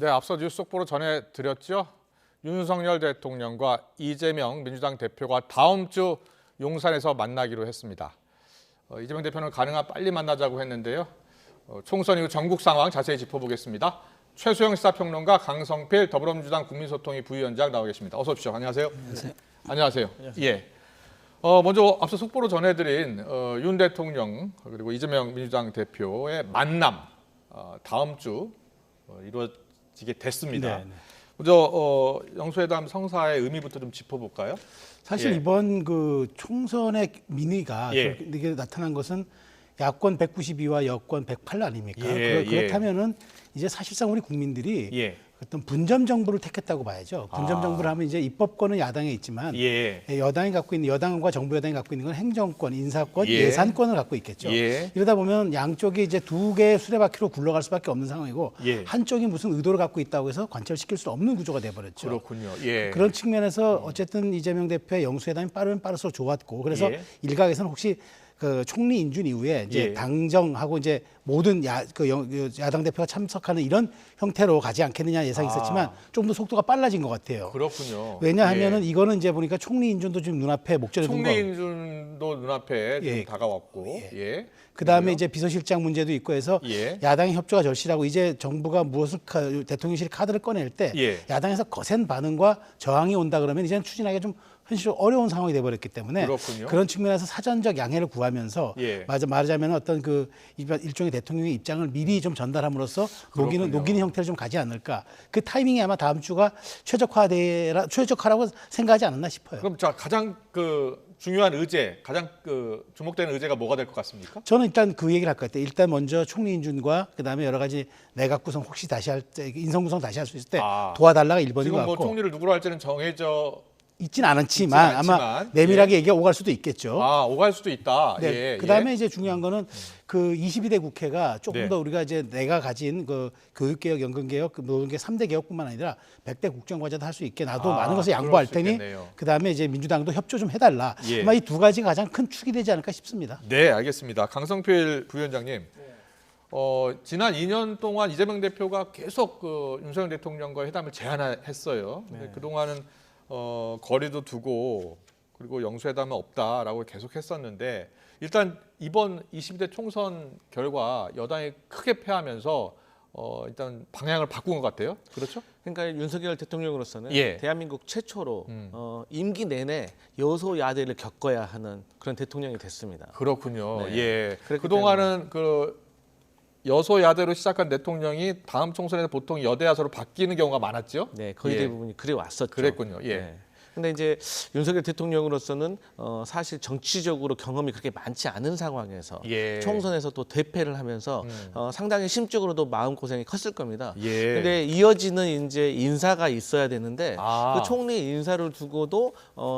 네, 앞서 뉴스 속보로 전해드렸죠. 윤석열 대통령과 이재명 민주당 대표가 다음 주 용산에서 만나기로 했습니다. 이재명 대표는 가능한 빨리 만나자고 했는데요. 총선 이후 전국 상황 자세히 짚어보겠습니다. 최수영 시사평론가, 강성필 더불어민주당 국민소통위 부위원장 나와 계십니다. 어서 오십시오. 안녕하세요. 안녕하세요. 안녕하세요. 예. 먼저 앞서 속보로 전해드린 윤 대통령 그리고 이재명 민주당 대표의 만남 다음 주 이루어지게 됐습니다. 네, 네. 먼저 영수회담 성사의 의미부터 좀 짚어볼까요? 사실 예. 이번 그 총선의 민의가 예. 이게 나타난 것은 야권 192와 여권 108 아닙니까? 예, 그렇다면은 이제 사실상 우리 국민들이 예. 어떤 분점 정부를 택했다고 봐야죠. 분점 정부를 하면 이제 입법권은 야당에 있지만 예. 여당이 갖고 있는 여당과 정부 여당이 갖고 있는 건 행정권, 인사권, 예. 예산권을 갖고 있겠죠. 예. 이러다 보면 양쪽이 이제 두 개의 수레바퀴로 굴러갈 수밖에 없는 상황이고 예. 한쪽이 무슨 의도를 갖고 있다고 해서 관철시킬 수 없는 구조가 돼버렸죠. 그렇군요. 예. 그런 측면에서 어쨌든 이재명 대표의 영수회담이 빠르면 빠를수록 좋았고 그래서 예. 일각에서는 혹시 그 총리 인준 이후에 이제 예. 당정하고 이제 모든 야당 대표가 참석하는 이런 형태로 가지 않겠느냐 예상이 있었지만 좀 더 속도가 빨라진 것 같아요. 그렇군요. 왜냐하면은 이거는 이제 보니까 총리 인준도 지금 눈앞에 목전에 둔 거. 총리 인준도 눈앞에 좀 예. 다가왔고, 예. 그다음에 이제 비서실장 문제도 있고 해서 예. 야당의 협조가 절실하고 이제 정부가 무엇을 대통령실 카드를 꺼낼 때 예. 야당에서 거센 반응과 저항이 온다 그러면 이제는 추진하기가 좀 현실적으로 어려운 상황이 돼버렸기 때문에 그렇군요. 그런 측면에서 사전적 양해를 구하면서 예. 말하자면 어떤 그 일종의 대통령의 입장을 미리 좀 전달함으로써 녹이는 형태를 좀 가지 않을까. 그 타이밍이 아마 다음 주가 최적화라고 생각하지 않았나 싶어요. 그럼 자 가장 중요한 의제, 가장 주목되는 의제가 뭐가 될 것 같습니까? 저는 일단 그 얘기를 할 것 같아요. 일단 먼저 총리 인준과 그다음에 여러 가지 내각 구성 혹시 다시 할 때 인선 구성 다시 할 수 있을 때 도와달라가 1번인 것 지금 뭐 같고 총리를 누구로 할지는 정해져 있진 않지만 아마 내밀하게 얘기가 오갈 수도 있겠죠. 오갈 수도 있다. 네. 예. 그다음에 이제 중요한 거는 그 22대 국회가 조금 네. 더 우리가 이제 내가 가진 그 교육개혁, 연금개혁, 모든 게 3대 개혁뿐만 아니라 100대 국정과제도 할 수 있게 나도 많은 것을 양보할 그럴 수 테니 있겠네요. 그다음에 이제 민주당도 협조 좀 해달라. 예. 아마 이 두 가지가 가장 큰 축이 되지 않을까 싶습니다. 네, 알겠습니다. 강성필 부위원장님. 지난 2년 동안 이재명 대표가 계속 윤석열 대통령과 회담을 제안했어요. 근데 그동안은 거리도 두고 그리고 영수회담은 없다라고 계속 했었는데 일단 이번 22대 총선 결과 여당이 크게 패하면서 일단 방향을 바꾼 것 같아요. 그렇죠? 그러니까 윤석열 대통령으로서는 예. 대한민국 최초로 임기 내내 여소야대를 겪어야 하는 그런 대통령이 됐습니다. 그렇군요. 네. 예. 그렇기 그동안은 여소야대로 시작한 대통령이 다음 총선에서 보통 여대야소로 바뀌는 경우가 많았죠. 네, 거의 예. 대부분이 그래 왔었죠. 그랬군요. 예. 네. 근데 이제 윤석열 대통령으로서는 사실 정치적으로 경험이 그렇게 많지 않은 상황에서 예. 총선에서 또 대패를 하면서 상당히 심적으로도 마음 고생이 컸을 겁니다. 예. 근데 이어지는 이제 인사가 있어야 되는데 아. 그 총리 인사를 두고도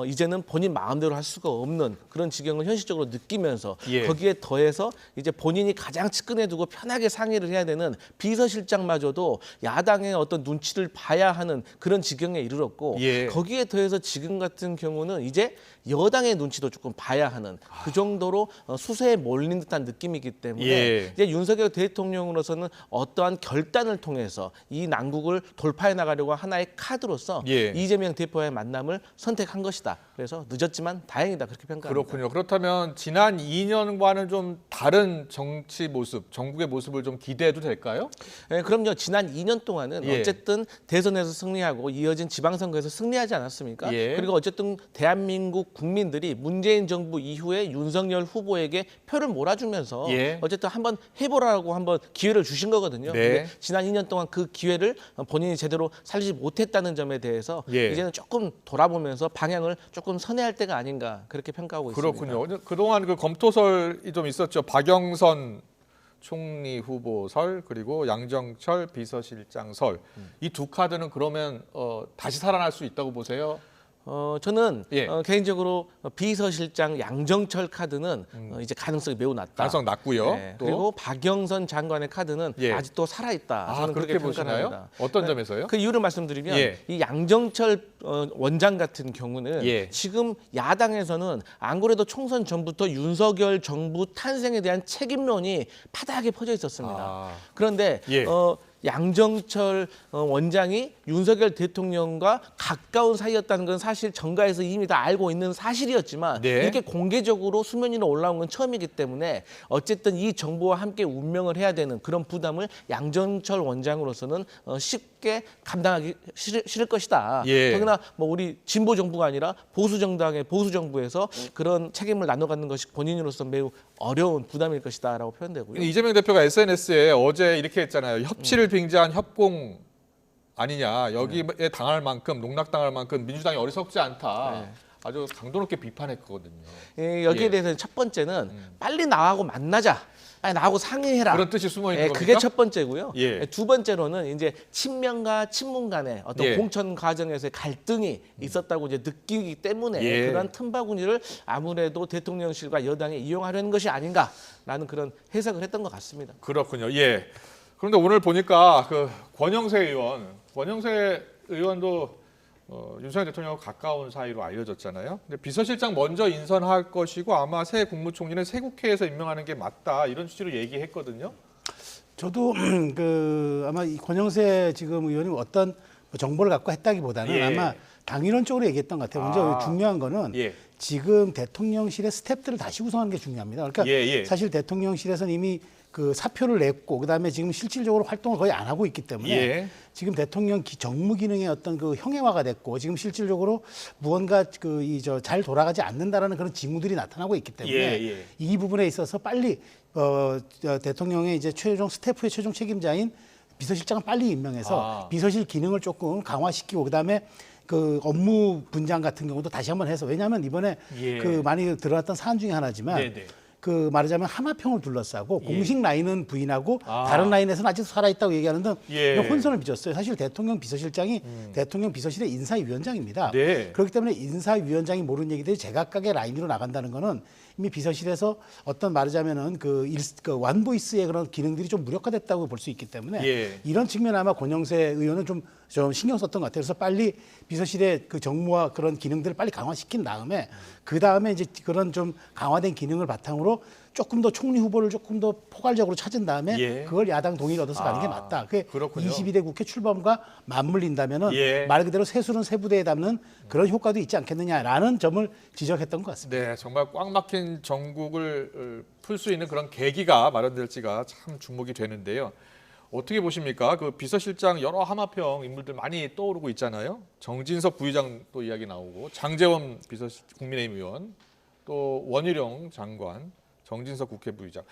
이제는 본인 마음대로 할 수가 없는 그런 지경을 현실적으로 느끼면서 예. 거기에 더해서 이제 본인이 가장 측근에 두고 편하게 상의를 해야 되는 비서실장마저도 야당의 어떤 눈치를 봐야 하는 그런 지경에 이르렀고 예. 거기에 더해서 지금 같은 경우는 이제 여당의 눈치도 조금 봐야 하는 그 정도로 수세에 몰린 듯한 느낌이기 때문에 예. 이제 윤석열 대통령으로서는 어떠한 결단을 통해서 이 난국을 돌파해 나가려고 하나의 카드로서 예. 이재명 대표와의 만남을 선택한 것이다. 그래서 늦었지만 다행이다 그렇게 평가합니다. 그렇군요. 그렇다면 지난 2년과는 좀 다른 정치 모습, 정국의 모습을 좀 기대해도 될까요? 네, 그럼요. 지난 2년 동안은 예. 어쨌든 대선에서 승리하고 이어진 지방선거에서 승리하지 않았습니까? 예. 그리고 어쨌든 대한민국 국민들이 문재인 정부 이후에 윤석열 후보에게 표를 몰아주면서 예. 어쨌든 한번 해보라고 한번 기회를 주신 거거든요. 네. 근데 지난 2년 동안 그 기회를 본인이 제대로 살리지 못했다는 점에 대해서 예. 이제는 조금 돌아보면서 방향을 조금 선회할 때가 아닌가 그렇게 평가하고 있습니다. 그렇군요. 그동안 검토설이 좀 있었죠. 박영선 총리 후보설 그리고 양정철 비서실장설 이 두 카드는 그러면 다시 살아날 수 있다고 보세요? 저는 예. 개인적으로 비서실장 양정철 카드는 이제 가능성이 매우 낮다. 가능성 낮고요. 네. 또? 그리고 박영선 장관의 카드는 예. 아직도 살아있다. 저는 그렇게 그렇게 보시나요? 평가합니다. 어떤 점에서요? 그 이유를 말씀드리면 예. 이 양정철 원장 같은 경우는 예. 지금 야당에서는 안 그래도 총선 전부터 윤석열 정부 탄생에 대한 책임론이 파다하게 퍼져 있었습니다. 아. 그런데 예. 양정철 원장이 윤석열 대통령과 가까운 사이였다는 건 사실 정가에서 이미 다 알고 있는 사실이었지만 네. 이렇게 공개적으로 수면 위로 올라온 건 처음이기 때문에 어쨌든 이 정보와 함께 운명을 해야 되는 그런 부담을 양정철 원장으로서는 쉽게 감당하기 싫을 것이다. 예. 더구나 뭐 우리 진보 정부가 아니라 보수 정당의 보수 정부에서 그런 책임을 나눠 갖는 것이 본인으로서 매우 어려운 부담일 것이다라고 표현되고요. 이재명 대표가 SNS에 어제 이렇게 했잖아요. 협치를 빙자한 협공 아니냐. 여기에 당할 만큼 농락당할 만큼 민주당이 어리석지 않다. 아주 강도 높게 비판했거든요. 예, 여기에 예. 대해서는 첫 번째는 빨리 나하고 만나자. 빨리 나하고 상의해라. 그런 뜻이 숨어 있는 예, 겁니까? 그게 첫 번째고요. 예. 예, 두 번째로는 이제 친명과 친문 간의 어떤 예. 공천 과정에서의 갈등이 있었다고 이제 느끼기 때문에 예. 그런 틈바구니를 아무래도 대통령실과 여당이 이용하려는 것이 아닌가라는 그런 해석을 했던 것 같습니다. 그렇군요. 예. 그런데 오늘 보니까 그 권영세 의원도 윤석열 대통령과 가까운 사이로 알려졌잖아요. 근데 비서실장 먼저 인선할 것이고 아마 새 국무총리는 새 국회에서 임명하는 게 맞다 이런 취지로 얘기했거든요. 저도 아마 이 권영세 지금 의원이 어떤 정보를 갖고 했다기보다는 예. 아마 당위론적으로 얘기했던 것 같아요. 먼저 중요한 거는 예. 지금 대통령실의 스태프들을 다시 구성하는 게 중요합니다. 그러니까 예. 사실 대통령실에서는 이미 그 사표를 냈고 그다음에 지금 실질적으로 활동을 거의 안 하고 있기 때문에 예. 지금 대통령 정무 기능의 어떤 그 형해화가 됐고 지금 실질적으로 무언가 잘 돌아가지 않는다라는 그런 징후들이 나타나고 있기 때문에 예. 이 부분에 있어서 빨리 대통령의 이제 최종 스태프의 최종 책임자인 비서실장을 빨리 임명해서 비서실 기능을 조금 강화시키고 그다음에 그 업무 분장 같은 경우도 다시 한번 해서 왜냐하면 이번에 예. 그 많이 드러났던 사안 중에 하나지만 네네. 그 말하자면 하마평을 둘러싸고 예. 공식 라인은 부인하고 다른 라인에서는 아직도 살아있다고 얘기하는 등 예. 이런 혼선을 빚었어요. 사실 대통령 비서실장이 대통령 비서실의 인사위원장입니다. 네. 그렇기 때문에 인사위원장이 모르는 얘기들이 제각각의 라인으로 나간다는 거는 이미 비서실에서 어떤 말하자면은 그 완보이스의 그런 기능들이 좀 무력화됐다고 볼 수 있기 때문에 예. 이런 측면 아마 권영세 의원은 좀 신경 썼던 것 같아요. 그래서 빨리 비서실의 그 정무와 그런 기능들을 빨리 강화시킨 다음에 그 다음에 이제 그런 좀 강화된 기능을 바탕으로 조금 더 총리 후보를 조금 더 포괄적으로 찾은 다음에 예. 그걸 야당 동의를 얻어서 가는 게 맞다. 그게 그렇군요. 22대 국회 출범과 맞물린다면은 예. 말 그대로 새술은 새부대에 담는 그런 효과도 있지 않겠느냐라는 점을 지적했던 것 같습니다. 네, 정말 꽉 막힌 정국을 풀 수 있는 그런 계기가 마련될지가 참 주목이 되는데요. 어떻게 보십니까? 그 비서실장 여러 하마평 인물들 많이 떠오르고 있잖아요. 정진석 부의장 또 이야기 나오고 장제원 국민의힘 의원, 또 원희룡 장관, 정진석 국회 부의장.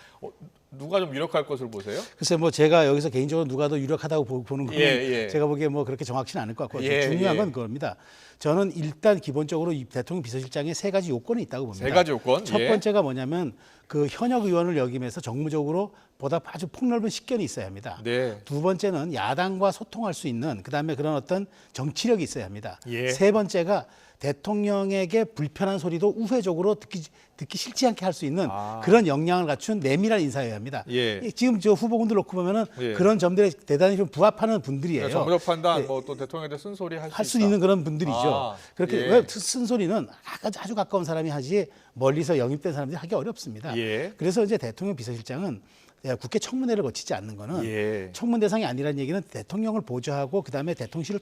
누가 좀 유력할 것으로 보세요? 글쎄 뭐 제가 여기서 개인적으로 누가 더 유력하다고 보는 거는 예. 제가 보기에 뭐 그렇게 정확치는 않을 것 같고 예, 중요한 예. 건 그겁니다. 저는 일단 기본적으로 이 대통령 비서실장에 세 가지 요건이 있다고 봅니다. 세 가지 요건. 첫 예. 번째가 뭐냐면 그 현역 의원을 역임해서 정무적으로 보다 아주 폭넓은 식견이 있어야 합니다. 네. 두 번째는 야당과 소통할 수 있는 그다음에 그런 어떤 정치력이 있어야 합니다. 예. 세 번째가 대통령에게 불편한 소리도 우회적으로 듣기 싫지 않게 할 수 있는 그런 역량을 갖춘 내밀한 인사여야 합니다. 예. 지금 저 후보군들 놓고 보면은 예. 그런 점들에 대단히 좀 부합하는 분들이에요. 정무적 판단, 뭐 또 대통령에 대해 쓴소리 할 할 수 수 있다. 있는 그런 분들이죠. 그렇게 예. 왜 쓴소리는 아주 가까운 사람이 하지 멀리서 영입된 사람들이 하기 어렵습니다. 예. 그래서 이제 대통령 비서실장은 국회 청문회를 거치지 않는 거는 예. 청문 대상이 아니라는 얘기는 대통령을 보좌하고 그다음에 대통령실을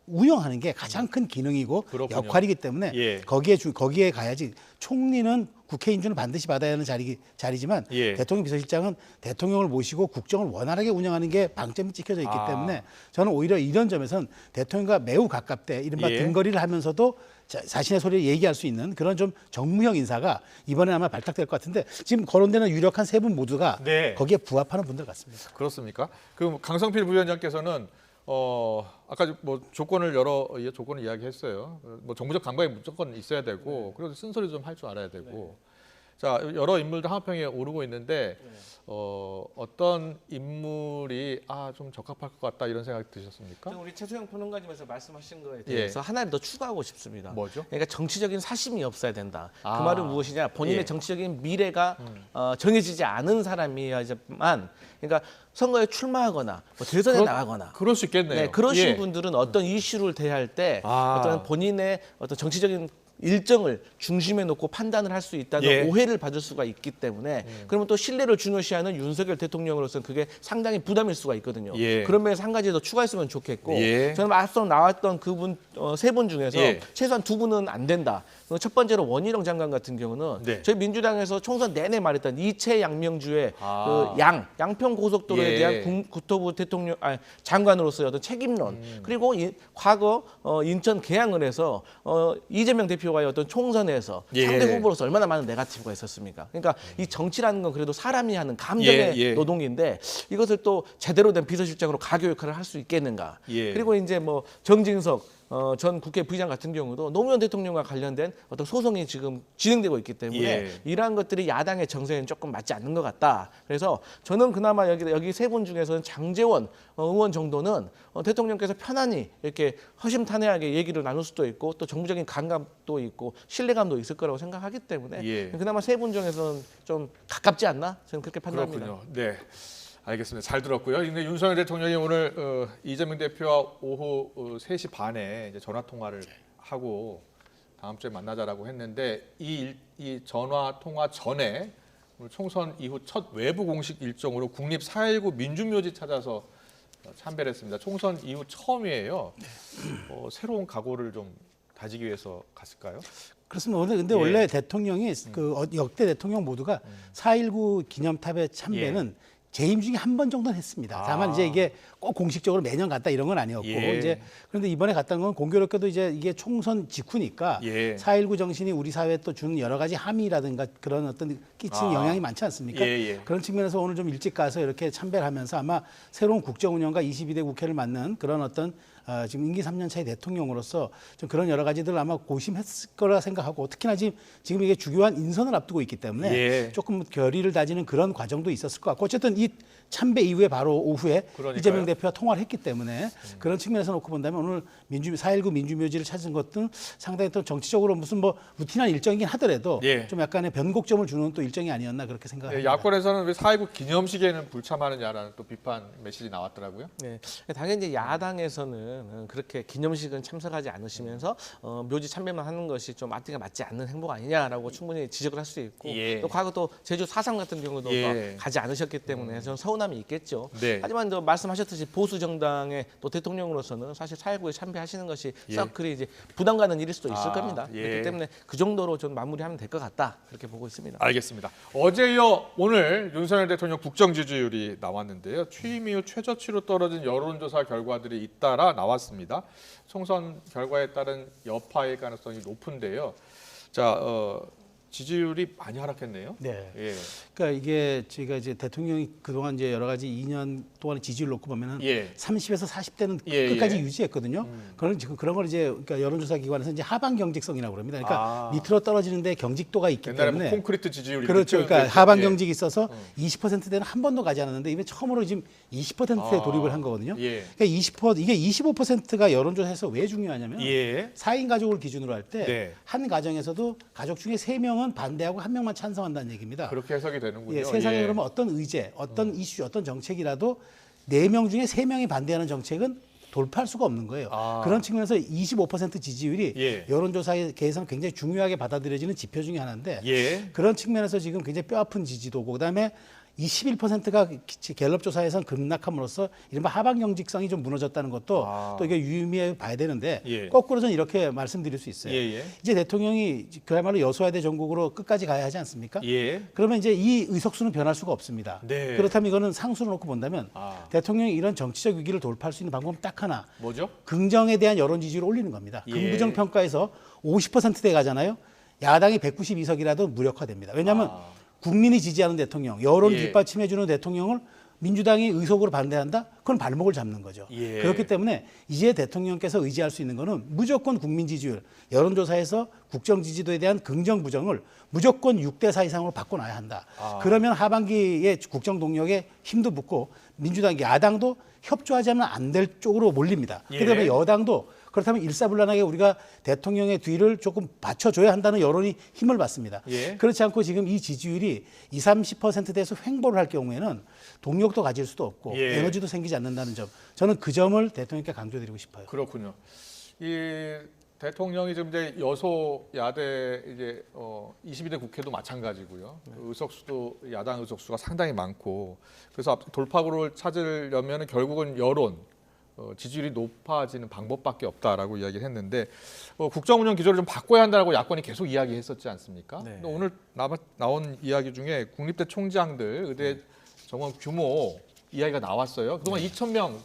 운영하는 게 가장 큰 기능이고 그렇군요. 역할이기 때문에 예. 거기에 가야지. 총리는 국회 인준을 반드시 받아야 하는 자리지만 예. 대통령 비서실장은 대통령을 모시고 국정을 원활하게 운영하는 게 방점이 찍혀져 있기 때문에 저는 오히려 이런 점에선 대통령과 매우 가깝대 이른바 예. 등거리를 하면서도 자신의 소리를 얘기할 수 있는 그런 좀 정무형 인사가 이번에 아마 발탁될 것 같은데 지금 거론되는 유력한 세 분 모두가 네. 거기에 부합하는 분들 같습니다. 그렇습니까? 그 강성필 부위원장께서는 아까 뭐 여러 조건을 이야기했어요. 뭐 정무적 감각이 무조건 있어야 되고 그래도 쓴소리 좀 할 줄 알아야 되고. 자, 여러 인물들 하마평에 오르고 있는데 어떤 인물이 좀 적합할 것 같다 이런 생각이 드셨습니까? 우리 최수영 평론가님께서 말씀하신 거에 대해서 하나를 더 추가하고 싶습니다. 뭐죠? 그러니까 정치적인 사심이 없어야 된다. 그 아. 말은 무엇이냐? 본인의 예. 정치적인 미래가 정해지지 않은 사람이야지만, 그러니까 선거에 출마하거나 뭐 대선에 나가거나. 그럴 수 있겠네요. 네, 그러신 예. 분들은 어떤 이슈를 대할 때 어떤 본인의 어떤 정치적인 일정을 중심에 놓고 판단을 할 수 있다는 예. 오해를 받을 수가 있기 때문에 그러면 또 신뢰를 중요시하는 윤석열 대통령으로서는 그게 상당히 부담일 수가 있거든요. 예. 그런 면에서 한 가지 더 추가했으면 좋겠고 예. 저는 앞서 나왔던 그분 세 분 중에서 예. 최소한 두 분은 안 된다. 첫 번째로 원희룡 장관 같은 경우는 네. 저희 민주당에서 총선 내내 말했던 이채 양명주의 아. 그 양평 고속도로에 예. 대한 국토부 장관으로서의 어떤 책임론 그리고 과거 인천 계양을 해서 이재명 대표와의 어떤 총선에서 예. 상대 후보로서 얼마나 많은 네거티브가 있었습니까? 그러니까 이 정치라는 건 그래도 사람이 하는 감정의 예. 노동인데 이것을 또 제대로 된 비서실장으로 가교 역할을 할 수 있겠는가? 예. 그리고 이제 뭐 정진석 전 국회 부의장 같은 경우도 노무현 대통령과 관련된 어떤 소송이 지금 진행되고 있기 때문에 예. 이러한 것들이 야당의 정세에는 조금 맞지 않는 것 같다. 그래서 저는 그나마 여기 세 분 중에서는 장제원 의원 정도는 대통령께서 편안히 이렇게 허심탄회하게 얘기를 나눌 수도 있고 또 정부적인 감각도 있고 신뢰감도 있을 거라고 생각하기 때문에 예. 그나마 세 분 중에서는 좀 가깝지 않나? 저는 그렇게 판단합니다. 그렇군요. 네. 알겠습니다. 잘 들었고요. 근데 윤석열 대통령이 오늘 이재명 대표와 오후 3시 반에 이제 전화 통화를 하고 다음 주에 만나자라고 했는데 이 전화 통화 전에 오늘 총선 이후 첫 외부 공식 일정으로 국립 4.19 민주묘지 찾아서 참배했습니다. 총선 이후 처음이에요. 새로운 각오를 좀 다지기 위해서 갔을까요? 그렇습니다. 근데 예. 원래 대통령이 그 역대 대통령 모두가 4.19 기념탑의 참배는 재임 중에 한 번 정도는 했습니다. 다만 이제 이게 꼭 공식적으로 매년 갔다 이런 건 아니었고 예. 이제 그런데 이번에 갔다는 건 공교롭게도 이제 이게 총선 직후니까 예. 4.19 정신이 우리 사회에 또 주는 여러 가지 함의라든가 그런 어떤 끼치는 영향이 많지 않습니까? 예. 그런 측면에서 오늘 좀 일찍 가서 이렇게 참배를 하면서 아마 새로운 국정 운영과 22대 국회를 맡는 그런 어떤 지금 임기 3년 차의 대통령으로서 좀 그런 여러 가지들 아마 고심했을 거라 생각하고 특히나 지금 이게 주요한 인선을 앞두고 있기 때문에 예. 조금 결의를 다지는 그런 과정도 있었을 것 같고 어쨌든 이 참배 이후에 바로 오후에 그러니까요. 이재명 대표와 통화를 했기 때문에 그런 측면에서 놓고 본다면 오늘 4.19 민주묘지를 찾은 것은 상당히 또 정치적으로 무슨 뭐 루틴한 일정이긴 하더라도 예. 좀 약간의 변곡점을 주는 또 일정이 아니었나 그렇게 생각합니다. 야권에서는 왜 4.19 기념식에는 불참하느냐라는 또 비판 메시지 나왔더라고요. 네, 당연히 이제 야당에서는 그렇게 기념식은 참석하지 않으시면서 묘지 참배만 하는 것이 좀 앞뒤가 맞지 않는 행보 아니냐라고 충분히 지적을 할 수 있고 예. 또 과거 또 제주 4.3 같은 경우도 예. 가지 않으셨기 때문에 저는 서운함이 있겠죠. 네. 하지만 또 말씀하셨듯이 보수 정당의 또 대통령으로서는 사실 4.19에 참배하시는 것이 예. 썩 그리 이제 부담 가는 일일 수도 있을 겁니다. 예. 그렇기 때문에 그 정도로 좀 마무리하면 될 것 같다 그렇게 보고 있습니다. 알겠습니다. 어제 이어 오늘 윤석열 대통령 국정 지지율이 나왔는데요. 취임 이후 최저치로 떨어진 여론조사 결과들이 잇따라 나왔습니다. 총선 결과에 따른 여파일 가능성이 높은데요. 자, 지지율이 많이 하락했네요. 네. 예. 그러니까 이게 저희가 이제 대통령이 그동안 이제 여러 가지 2년 동안의 지지율 놓고 보면은 예. 30에서 40대는 예, 끝까지 예. 유지했거든요. 그런 걸 이제 그러니까 여론조사 기관에서 이제 하방 경직성이라고 그럽니다. 그러니까 아. 밑으로 떨어지는데 경직도가 있기 옛날에 때문에 뭐 콘크리트 지지율이 그렇죠. 이렇게 그러니까 표현됐죠. 하방 예. 경직이 있어서 20%대는 한 번도 가지 않았는데 이번 처음으로 지금 20%에 아. 돌입을 한 거거든요. 예. 그러니까 20% 이게 25%가 여론조사에서 왜 중요하냐면 예. 4인 가족을 기준으로 할 때 네. 한 가정에서도 가족 중에 3명은 반대하고 1명만 찬성한다는 얘기입니다. 그렇게 해석이 되는군요. 예, 세상에 예. 그러면 어떤 의제, 어떤 이슈, 어떤 정책이라도 4명 중에 3명이 반대하는 정책은 돌파할 수가 없는 거예요. 아. 그런 측면에서 25% 지지율이 예. 여론조사에서는 굉장히 중요하게 받아들여지는 지표 중에 하나인데 예. 그런 측면에서 지금 굉장히 뼈아픈 지지도고 그다음에 21%가 갤럽 조사에선 급락함으로써 이른바 하방 경직성이 좀 무너졌다는 것도 또 이게 유의미해 봐야 되는데 예. 거꾸로 저는 이렇게 말씀드릴 수 있어요. 예. 이제 대통령이 그야말로 여소야대 전국으로 끝까지 가야 하지 않습니까? 예. 그러면 이제 이 의석수는 변할 수가 없습니다. 네. 그렇다면 이거는 상수로 놓고 본다면 대통령이 이런 정치적 위기를 돌파할 수 있는 방법은 딱 하나. 뭐죠? 긍정에 대한 여론 지지율을 올리는 겁니다. 예. 긍부정 평가에서 50%대 가잖아요. 야당이 192석이라도 무력화됩니다. 왜냐하면 국민이 지지하는 대통령, 여론을 예. 뒷받침해주는 대통령을 민주당이 의석으로 반대한다? 그건 발목을 잡는 거죠. 예. 그렇기 때문에 이제 대통령께서 의지할 수 있는 거는 무조건 국민 지지율, 여론조사에서 국정 지지도에 대한 긍정 부정을 무조건 6대4 이상으로 바꿔놔야 한다. 그러면 하반기에 국정 동력에 힘도 붙고 민주당, 야당도 협조하지 않으면 안 될 쪽으로 몰립니다. 예. 그다음에 여당도 그렇다면 일사불란하게 우리가 대통령의 뒤를 조금 받쳐줘야 한다는 여론이 힘을 받습니다. 예. 그렇지 않고 지금 이 지지율이 20, 30%대에서 횡보를 할 경우에는 동력도 가질 수도 없고 예. 에너지도 생기지 않는다는 점. 저는 그 점을 대통령께 강조드리고 싶어요. 그렇군요. 이 대통령이 지금 이제 여소야대 이제 22대 국회도 마찬가지고요. 의석수도 야당 의석수가 상당히 많고 그래서 돌파구를 찾으려면 결국은 여론 지지율이 높아지는 방법밖에 없다라고 이야기를 했는데 국정운영 기조를 좀 바꿔야 한다고 야권이 계속 이야기했었지 않습니까? 네. 근데 오늘 나온 이야기 중에 국립대 총장들 의대 정원 규모 이야기가 나왔어요. 그동안 2,000명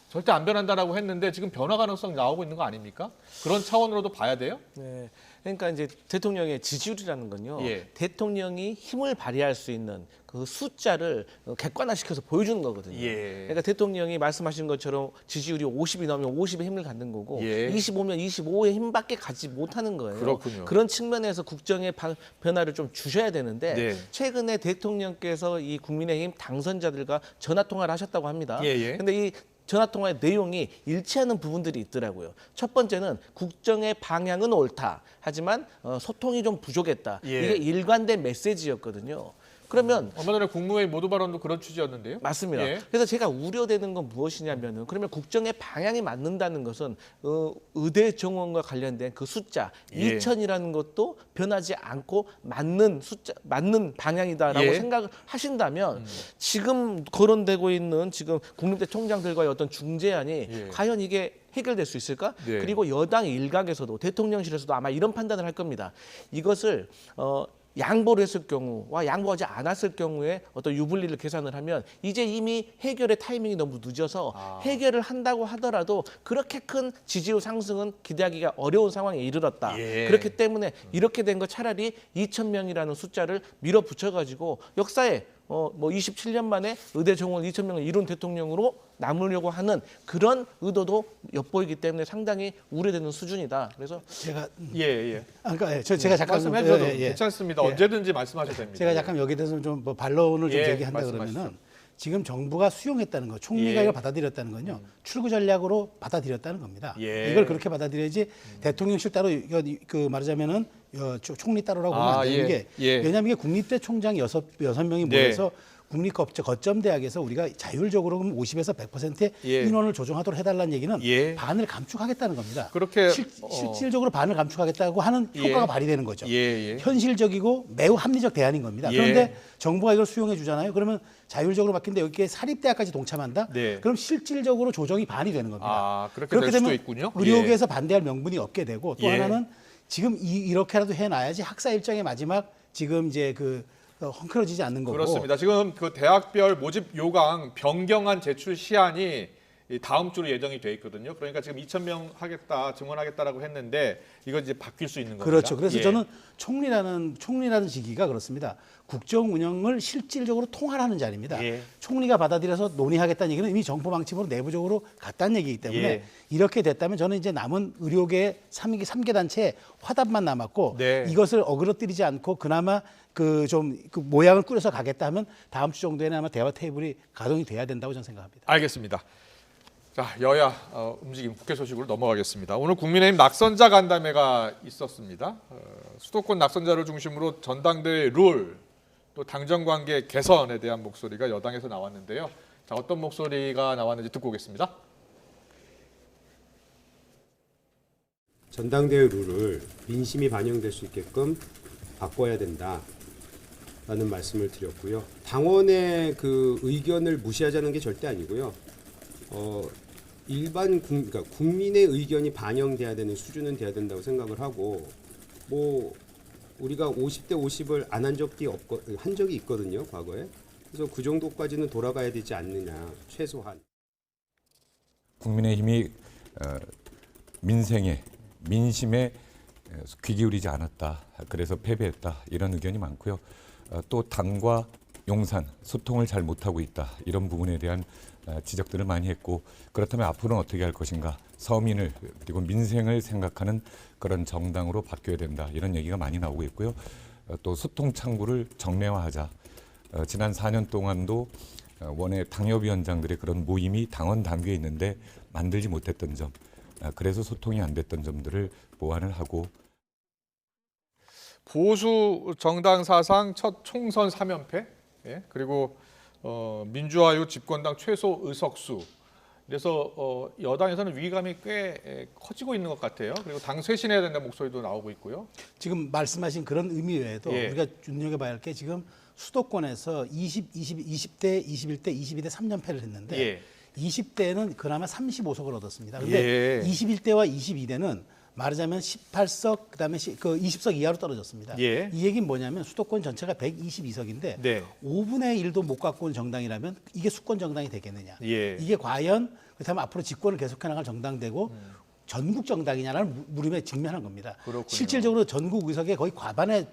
절대 안 변한다라고 했는데 지금 변화 가능성이 나오고 있는 거 아닙니까? 그런 차원으로도 봐야 돼요? 네. 그러니까 이제 대통령의 지지율이라는 건요. 예. 대통령이 힘을 발휘할 수 있는 그 숫자를 객관화시켜서 보여주는 거거든요. 예. 그러니까 대통령이 말씀하신 것처럼 지지율이 50이 넘으면 50의 힘을 갖는 거고 예. 25면 25의 힘밖에 가지 못하는 거예요. 그렇군요. 그런 측면에서 국정의 변화를 좀 주셔야 되는데 네. 최근에 대통령께서 이 국민의힘 당선자들과 전화 통화를 하셨다고 합니다. 예. 근데 이 전화 통화의 내용이 일치하는 부분들이 있더라고요. 첫 번째는 국정의 방향은 옳다. 하지만 소통이 좀 부족했다. 예. 이게 일관된 메시지였거든요. 그러면 얼마 전에 국무회의 모두 발언도 그런 취지였는데요. 맞습니다. 예. 그래서 제가 우려되는 건 무엇이냐면은 그러면 국정의 방향이 맞는다는 것은 의대 정원과 관련된 그 숫자 예. 2,000이라는 것도 변하지 않고 맞는 숫자, 맞는 방향이다라고 예. 생각을 하신다면 지금 거론되고 있는 지금 국립대 총장들과의 어떤 중재안이 예. 과연 이게 해결될 수 있을까? 네. 그리고 여당 일각에서도 대통령실에서도 아마 이런 판단을 할 겁니다. 이것을 양보를 했을 경우와 양보하지 않았을 경우에 어떤 유불리를 계산을 하면 이제 이미 해결의 타이밍이 너무 늦어서 해결을 한다고 하더라도 그렇게 큰 지지율 상승은 기대하기가 어려운 상황에 이르렀다. 예. 그렇기 때문에 이렇게 된 거 차라리 2,000명이라는 숫자를 밀어붙여가지고 역사에 뭐 27년 만에 의대 정원 2,000명을 이룬 대통령으로 남으려고 하는 그런 의도도 엿보이기 때문에 상당히 우려되는 수준이다. 그래서 제가 예. 그러니까 제가 잠깐 말씀해 주셔도 예. 괜찮습니다. 예. 언제든지 말씀하셔도 됩니다. 제가 약간 여기에 대해서 좀 뭐 반론을 좀 예, 제기한다 말씀하시죠. 그러면은 지금 정부가 수용했다는 거, 총리가 예. 이걸 받아들였다는 건요, 출구 전략으로 받아들였다는 겁니다. 예. 이걸 그렇게 받아들여야지 대통령실 따로 그 말하자면은 총리 따로라고 보면 안 되는 게 왜냐하면 이게 국립대 총장 여섯 명이 네. 모여서 국립거점대학에서 우리가 자율적으로 그럼 50에서 100%의 예. 인원을 조정하도록 해달라는 얘기는 예. 반을 감축하겠다는 겁니다. 그렇게 실질적으로 반을 감축하겠다고 하는 예. 효과가 발휘되는 거죠. 예. 현실적이고 매우 합리적 대안인 겁니다. 예. 그런데 정부가 이걸 수용해 주잖아요. 그러면 자율적으로 바뀌는데 여기에 사립대학까지 동참한다? 네. 그럼 실질적으로 조정이 반이 되는 겁니다. 아, 그렇게 될 수도 되면 있군요. 의료계에서 반대할 명분이 없게 되고 또 예. 하나는 지금 이렇게라도 해놔야지 학사 일정의 마지막 지금 이제 헝클어지지 않는 거고. 그렇습니다. 지금 그 대학별 모집 요강 변경안 제출 시한이 이 다음 주로 예정이 돼 있거든요. 그러니까 지금 2,000명 하겠다, 증원하겠다라고 했는데 이거 이제 바뀔 수 있는 겁니다. 그렇죠. 그래서 예. 저는 총리라는 직위가 그렇습니다. 국정 운영을 실질적으로 통할하는 자리입니다. 예. 총리가 받아들여서 논의하겠다는 얘기는 이미 정부 방침으로 내부적으로 갔다는 얘기이기 때문에 예. 이렇게 됐다면 저는 이제 남은 의료계 3개 단체의 화답만 남았고 네. 이것을 어그러뜨리지 않고 그나마 그 모양을 꾸려서 가겠다 하면 다음 주 정도에는 아마 대화 테이블이 가동이 돼야 된다고 저는 생각합니다. 알겠습니다. 자, 여야 움직임 국회 소식으로 넘어가겠습니다. 오늘 국민의힘 낙선자 간담회가 있었습니다. 수도권 낙선자를 중심으로 전당대회 룰, 또 당정 관계 개선에 대한 목소리가 여당에서 나왔는데요. 자, 어떤 목소리가 나왔는지 듣고 오겠습니다. 전당대회 룰을 민심이 반영될 수 있게끔 바꿔야 된다라는 말씀을 드렸고요. 당원의 그 의견을 무시하자는 게 절대 아니고요. 그러니까 국민의 의견이 반영돼야 되는 수준은 돼야 된다고 생각을 하고, 뭐 우리가 50대 50을 안 한 적이 있거든요, 과거에. 그래서 그 정도까지는 돌아가야 되지 않느냐, 최소한. 국민의힘이 민심에 귀 기울이지 않았다. 그래서 패배했다. 이런 의견이 많고요. 또 당과 용산, 소통을 잘 못하고 있다. 이런 부분에 대한 지적들을 많이 했고, 그렇다면 앞으로는 어떻게 할 것인가. 서민을 그리고 민생을 생각하는 그런 정당으로 바뀌어야 된다. 이런 얘기가 많이 나오고 있고요. 또 소통 창구를 정례화하자. 지난 4년 동안도 원외 당협위원장들의 그런 모임이 당원 단계에 있는데 만들지 못했던 점, 그래서 소통이 안 됐던 점들을 보완을 하고. 보수 정당 사상 첫 총선 3연패, 예? 그리고 민주화 이후 집권당 최소 의석수, 그래서 여당에서는 위기감이 꽤 커지고 있는 것 같아요. 그리고 당 쇄신해야 된다는 목소리도 나오고 있고요. 지금 말씀하신 그런 의미 외에도 예. 우리가 눈여겨봐야 할 게 지금 수도권에서 20대, 21대, 22대 3연패를 했는데 예. 20대는 그나마 35석을 얻었습니다. 그런데 예. 21대와 22대는 말하자면 18석 그다음에 그 20석 이하로 떨어졌습니다. 예. 이 얘기는 뭐냐면 수도권 전체가 122석인데 네. 5분의 1도 못 갖고 온 정당이라면 이게 수권 정당이 되겠느냐? 예. 이게 과연 그렇다면 앞으로 집권을 계속해 나갈 정당되고 전국 정당이냐라는 물음에 직면한 겁니다. 그렇군요. 실질적으로 전국 의석의 거의 과반에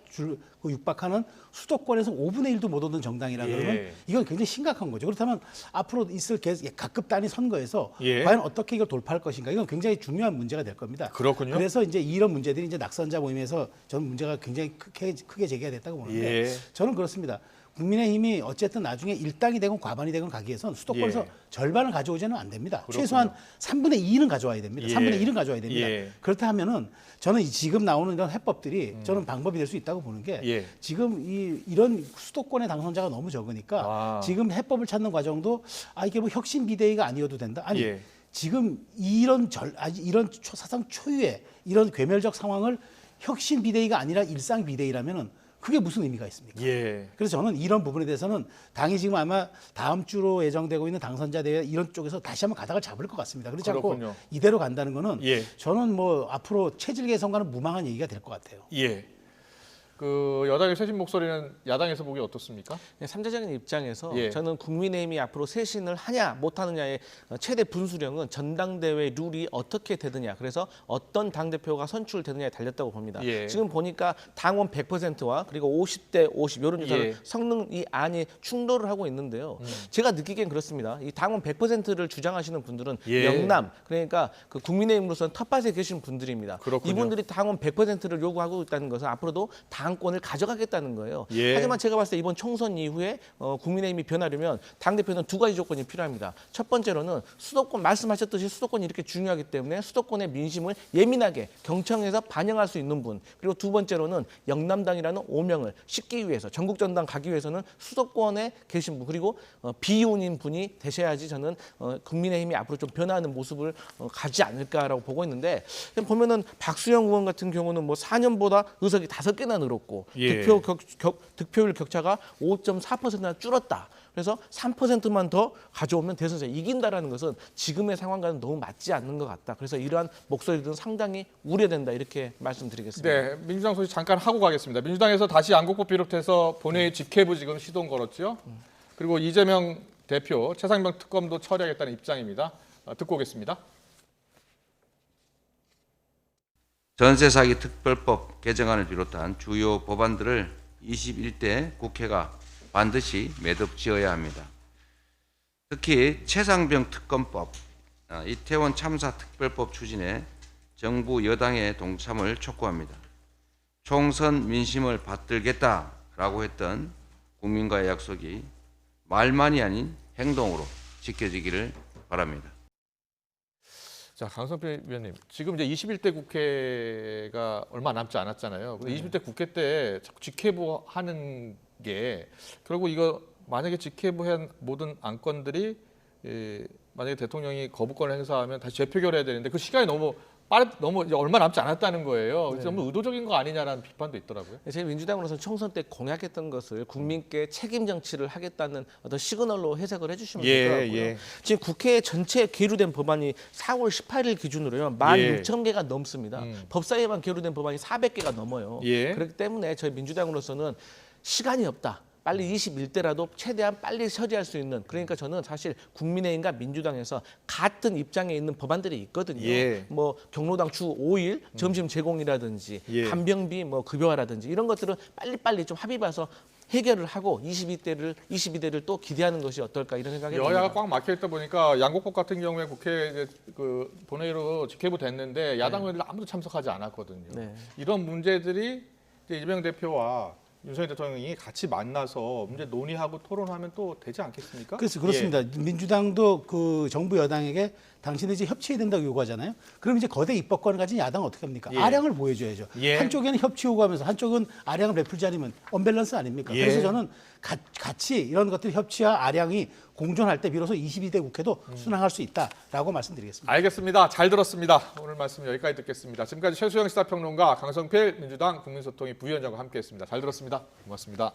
육박하는 수도권에서 5분의 1도 못 얻는 정당이라 예. 그러면 이건 굉장히 심각한 거죠. 그렇다면 앞으로 있을 각급 단위 선거에서 예. 과연 어떻게 이걸 돌파할 것인가 이건 굉장히 중요한 문제가 될 겁니다. 그렇군요. 그래서 이제 이런 문제들이 이제 낙선자 모임에서 저는 문제가 굉장히 크게 제기가 됐다고 보는데 예. 저는 그렇습니다. 국민의힘이 어쨌든 나중에 일당이 되건 과반이 되건 가기 위해서는 수도권에서 예. 절반을 가져오지는 안 됩니다. 그렇군요. 최소한 3분의 2는 가져와야 됩니다. 예. 3분의 1은 가져와야 됩니다. 예. 그렇다 하면은 저는 지금 나오는 이런 해법들이 저는 방법이 될 수 있다고 보는 게 예. 지금 이런 수도권의 당선자가 너무 적으니까 아. 지금 해법을 찾는 과정도 이게 뭐 혁신 비대위가 아니어도 된다. 아니 예. 지금 이런 사상 초유의 이런 괴멸적 상황을 혁신 비대위가 아니라 일상 비대위라면은 그게 무슨 의미가 있습니까? 예. 그래서 저는 이런 부분에 대해서는 당이 지금 아마 다음 주로 예정되고 있는 당선자 대회 이런 쪽에서 다시 한번 가닥을 잡을 것 같습니다. 그렇지 그렇군요. 않고 이대로 간다는 거는 예. 저는 뭐 앞으로 체질 개선과는 무망한 얘기가 될 것 같아요. 예. 그 여당의 쇄신 목소리는 야당에서 보기 어떻습니까? 삼자적인 입장에서 예. 저는 국민의힘이 앞으로 쇄신을 하냐 못하느냐의 최대 분수령은 전당대회 룰이 어떻게 되느냐, 그래서 어떤 당대표가 선출되느냐에 달렸다고 봅니다. 예. 지금 보니까 당원 100%와 그리고 50대 50 여론조사를 예. 섞는 이 안이 충돌을 하고 있는데요. 제가 느끼기엔 그렇습니다. 이 당원 100%를 주장하시는 분들은 예. 영남, 그러니까 그 국민의힘으로서는 텃밭에 계신 분들입니다. 그렇군요. 이분들이 당원 100%를 요구하고 있다는 것은 앞으로도 당권을 가져가겠다는 거예요. 예. 하지만 제가 봤을 때 이번 총선 이후에 국민의힘이 변하려면 당대표는 두 가지 조건이 필요합니다. 첫 번째로는 수도권, 말씀하셨듯이 수도권이 이렇게 중요하기 때문에 수도권의 민심을 예민하게 경청해서 반영할 수 있는 분, 그리고 두 번째로는 영남당이라는 오명을 싣기 위해서 전국전당 가기 위해서는 수도권에 계신 분, 그리고 비운인 분이 되셔야지 저는 국민의힘이 앞으로 좀 변화하는 모습을 가지 않을까라고 보고 있는데, 보면은 박수영 의원 같은 경우는 뭐 4년보다 의석이 5개나 늘었고 예. 득표율 격차가 5.4%나 줄었다. 그래서 3%만 더 가져오면 대선에서 이긴다라는 것은 지금의 상황과는 너무 맞지 않는 것 같다. 그래서 이러한 목소리들은 상당히 우려된다, 이렇게 말씀드리겠습니다. 네, 민주당 소식 잠깐 하고 가겠습니다. 민주당에서 다시 안국법 비롯해서 본회의 직회부 지금 시동 걸었죠. 그리고 이재명 대표 최상병 특검도 처리하겠다는 입장입니다. 듣고 오겠습니다. 전세 사기 특별법 개정안을 비롯한 주요 법안들을 21대 국회가 반드시 매듭지어야 합니다. 특히 최상병 특검법, 이태원 참사 특별법 추진에 정부 여당의 동참을 촉구합니다. 총선 민심을 받들겠다라고 했던 국민과의 약속이 말만이 아닌 행동으로 지켜지기를 바랍니다. 자, 강성필 위원님, 지금 이제 21대 국회가 얼마 남지 않았잖아요. 근데 21대 국회 때 자꾸 직회부 하는 게 결국 이거 만약에 직회부한 모든 안건들이 만약에 대통령이 거부권을 행사하면 다시 재표결해야 되는데 그 시간이 너무 이제 얼마 남지 않았다는 거예요. 그래서 너무 의도적인 거 아니냐라는 비판도 있더라고요. 제 민주당으로서는 총선 때 공약했던 것을 국민께 책임 정치를 하겠다는 어떤 시그널로 해석을 해주시면 예, 될 것 같고요. 예. 지금 국회 전체에 계류된 법안이 4월 18일 기준으로요 16,000개가 넘습니다. 법사위에만 계류된 법안이 400개가 넘어요. 예. 그렇기 때문에 저희 민주당으로서는 시간이 없다. 빨리 21대라도 최대한 빨리 처리할 수 있는, 그러니까 저는 사실 국민의힘과 민주당에서 같은 입장에 있는 법안들이 있거든요. 예. 뭐 경로당 주 5일 점심 제공이라든지 예. 간병비 뭐 급여화라든지 이런 것들은 빨리빨리 좀 합의 봐서 해결을 하고 22대를 또 기대하는 것이 어떨까 이런 생각이 듭니다. 여야가 꽉 막혀 있다 보니까 양곡법 같은 경우에 국회 이제 그 본회의로 직회부 됐는데 야당 의원들 아무도 참석하지 않았거든요. 네. 이런 문제들이 이제 이재명 대표와 윤석열 대통령이 같이 만나서 문제 논의하고 토론하면 또 되지 않겠습니까? 그래서 그렇습니다. 민주당도 그 정부 여당에게 당신들이 이제 협치해야 된다고 요구하잖아요. 그럼 이제 거대 입법권을 가진 야당은 어떻게 합니까? 예. 아량을 보여줘야죠. 예. 한쪽에는 협치 요구하면서 한쪽은 아량을 베풀지 않으면 언밸런스 아닙니까? 예. 그래서 저는 같이 이런 것들이 협치와 아량이 공존할 때 비로소 22대 국회도 순항할 수 있다라고 말씀드리겠습니다. 알겠습니다. 잘 들었습니다. 오늘 말씀 여기까지 듣겠습니다. 지금까지 최수영 시사평론가, 강성필 민주당 국민소통위 부위원장과 함께했습니다. 잘 들었습니다. 고맙습니다.